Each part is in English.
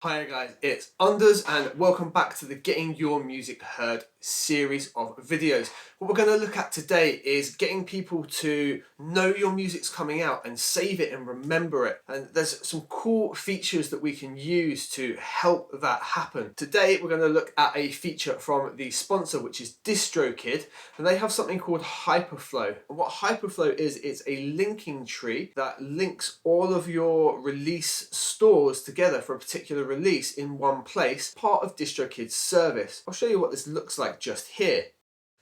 Hi guys, it's Unders and welcome back to the Getting Your Music Heard series of videos. What we're going to look at today is getting people to know your music's coming out and save it and remember it. And there's some cool features that we can use to help that happen. Today we're going to look at a feature from the sponsor, which is DistroKid, and they have something called Hyperflow. And what Hyperflow is, it's a linking tree that links all of your release stores together for a particular release in one place, part of DistroKid's service. I'll show you what this looks like just here.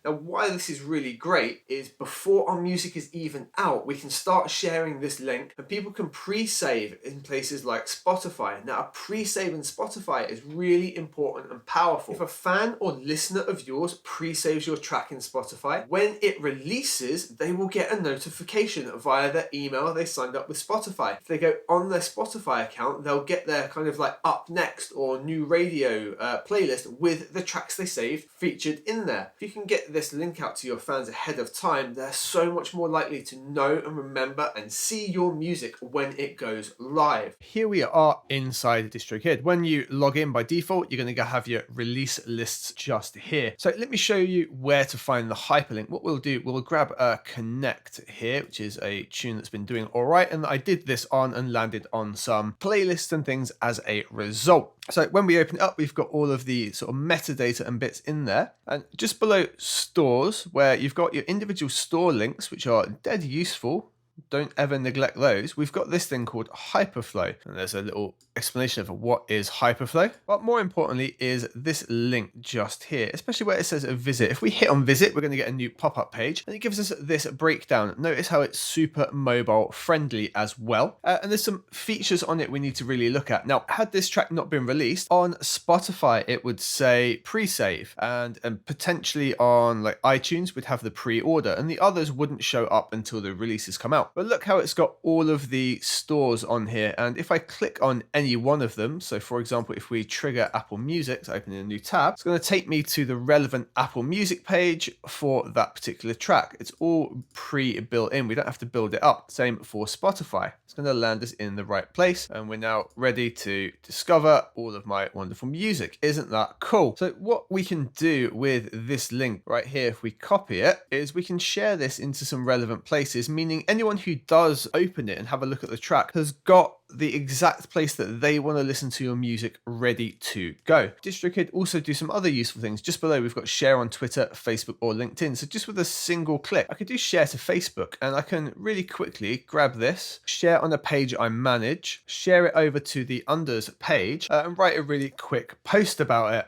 Now, why this is really great is before our music is even out, we can start sharing this link and people can pre-save in places like Spotify. Now, a pre-save in Spotify is really important and powerful. If a fan or listener of yours pre-saves your track in Spotify, when it releases, they will get a notification via their email they signed up with Spotify. If they go on their Spotify account, they'll get their kind of like up next or new radio playlist with the tracks they saved featured in there. If you can get this link out to your fans ahead of time, they're so much more likely to know and remember and see your music when it goes live. Here we are inside DistroKid. When you log in by default, you're going to have your release lists just here. So let me show you where to find the hyperlink. What we'll do, we'll grab a Connect here, which is a tune that's been doing all right, and I did this on and landed on some playlists and things as a result. So when we open it up, we've got all of the sort of metadata and bits in there. And just below stores, where you've got your individual store links, which are dead useful, don't ever neglect those, we've got this thing called Hyperflow. And there's a little explanation of what is Hyperflow. But more importantly is this link just here, especially where it says a visit. If we hit on visit, we're going to get a new pop-up page and it gives us this breakdown. Notice how it's super mobile friendly as well. And there's some features on it we need to really look at. Now, had this track not been released, on Spotify, it would say pre-save, and potentially on like iTunes, we'd have the pre-order, and the others wouldn't show up until the releases come out. But look how it's got all of the stores on here. And if I click on any one of them, so for example, if we trigger Apple Music to open a new tab, it's going to take me to the relevant Apple Music page for that particular track. It's all pre-built in. We don't have to build it up. Same for Spotify. It's going to land us in the right place. And we're now ready to discover all of my wonderful music. Isn't that cool? So what we can do with this link right here, if we copy it, is we can share this into some relevant places, meaning anyone who does open it and have a look at the track has got the exact place that they want to listen to your music ready to go. DistroKid also do some other useful things. Just below, we've got share on Twitter, Facebook, or LinkedIn. So just with a single click, I could do share to Facebook, and I can really quickly grab this, share on a page I manage, share it over to the Unders page, and write a really quick post about it.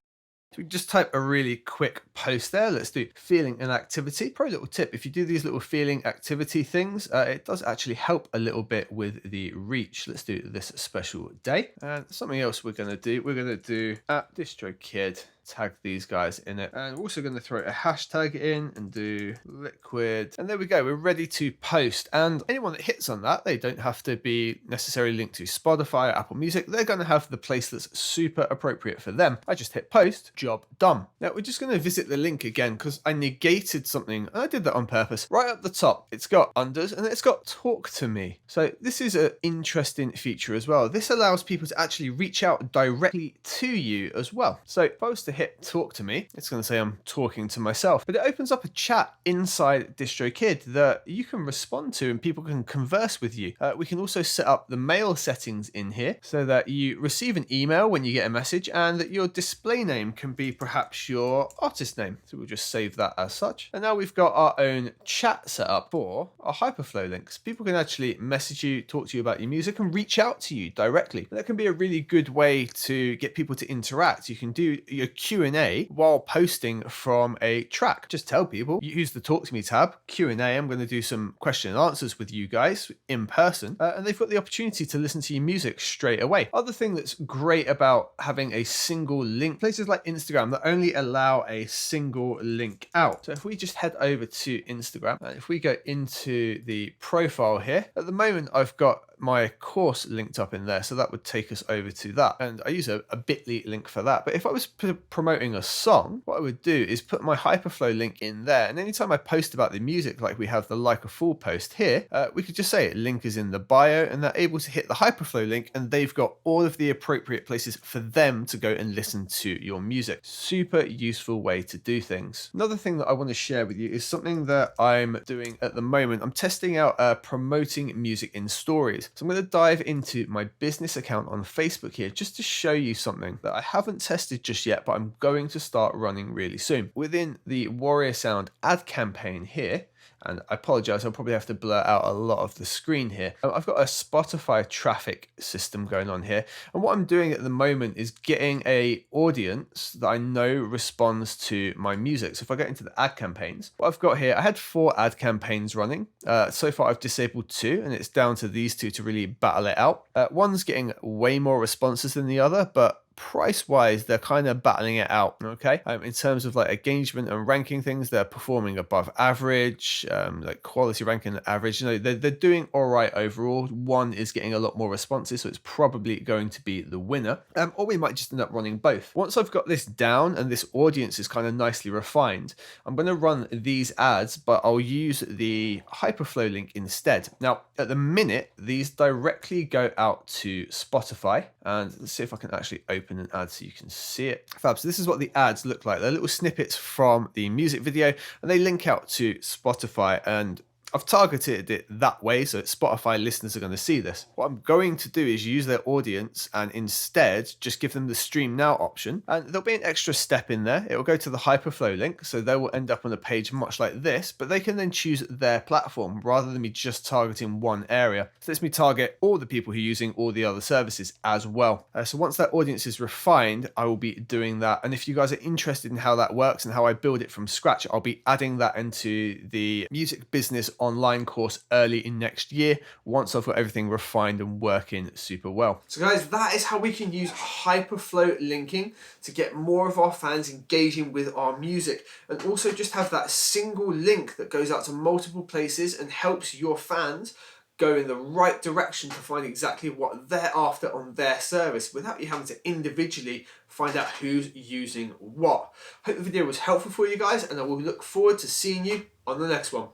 So we just type a really quick post there. Let's do feeling and activity. Pro little tip, if you do these little feeling activity things, it does actually help a little bit with the reach. Let's do this special day. And something else we're going to do at DistroKid. Tag these guys in it, and we're also going to throw a hashtag in and do liquid, and there we go, we're ready to post. And anyone that hits on that, they don't have to be necessarily linked to Spotify or Apple Music. They're going to have the place that's super appropriate for them. I just hit post, job done. Now we're just going to visit the link again because I negated something, and I did that on purpose. Right up the top, it's got Unders and it's got talk to me. So this is an interesting feature as well. This allows people to actually reach out directly to you as well. So if I was to hit talk to me, it's going to say I'm talking to myself, but it opens up a chat inside DistroKid that you can respond to and people can converse with you. We can also set up the mail settings in here so that you receive an email when you get a message and that your display name can be perhaps your artist name. So we'll just save that as such. And now we've got our own chat set up for our Hyperflow links. People can actually message you, talk to you about your music, and reach out to you directly. And that can be a really good way to get people to interact. You can do your Q&A while posting from a track. Just tell people, you use the Talk to Me tab, Q&A, I'm going to do some question and answers with you guys in person, and they've got the opportunity to listen to your music straight away. Other thing that's great about having a single link, places like Instagram that only allow a single link out. So if we just head over to Instagram, and if we go into the profile here, at the moment I've got my course linked up in there, so that would take us over to that, and I use a bit.ly link for that. But if I was to promoting a song, what I would do is put my Hyperflow link in there. And anytime I post about the music, like we have the Like a Fool post here, we could just say link is in the bio, and they're able to hit the Hyperflow link and they've got all of the appropriate places for them to go and listen to your music. Super useful way to do things. Another thing that I want to share with you is something that I'm doing at the moment. I'm testing out promoting music in stories. So I'm going to dive into my business account on Facebook here just to show you something that I haven't tested just yet, but I'm going to start running really soon. Within the Warrior Sound ad campaign here, and I apologize, I'll probably have to blur out a lot of the screen here. I've got a Spotify traffic system going on here. And what I'm doing at the moment is getting a audience that I know responds to my music. So if I get into the ad campaigns, what I've got here, I had 4 ad campaigns running. So far I've disabled 2, and it's down to these 2 to really battle it out. One's getting way more responses than the other, but price wise they're kind of battling it out. Okay, in terms of like engagement and ranking things, they're performing above average, like quality ranking average, you know, they're doing all right overall. One is getting a lot more responses, so it's probably going to be the winner, or we might just end up running both. Once I've got this down and this audience is kind of nicely refined, I'm going to run these ads, but I'll use the Hyperflow link instead. Now at the minute these directly go out to Spotify, and let's see if I can actually open an ad so you can see it. Fab. So this is what the ads look like. They're little snippets from the music video, and they link out to Spotify, and I've targeted it that way so that Spotify listeners are going to see this. What I'm going to do is use their audience and instead just give them the stream now option, and there'll be an extra step in there. It will go to the Hyperflow link, so they will end up on a page much like this, but they can then choose their platform rather than me just targeting one area. So lets me target all the people who are using all the other services as well. So once that audience is refined, I will be doing that. And if you guys are interested in how that works and how I build it from scratch, I'll be adding that into the music business online course early in next year once I've got everything refined and working super well. So guys, that is how we can use Hyperflow linking to get more of our fans engaging with our music, and also just have that single link that goes out to multiple places and helps your fans go in the right direction to find exactly what they're after on their service without you having to individually find out who's using what. Hope the video was helpful for you guys, and I will look forward to seeing you on the next one.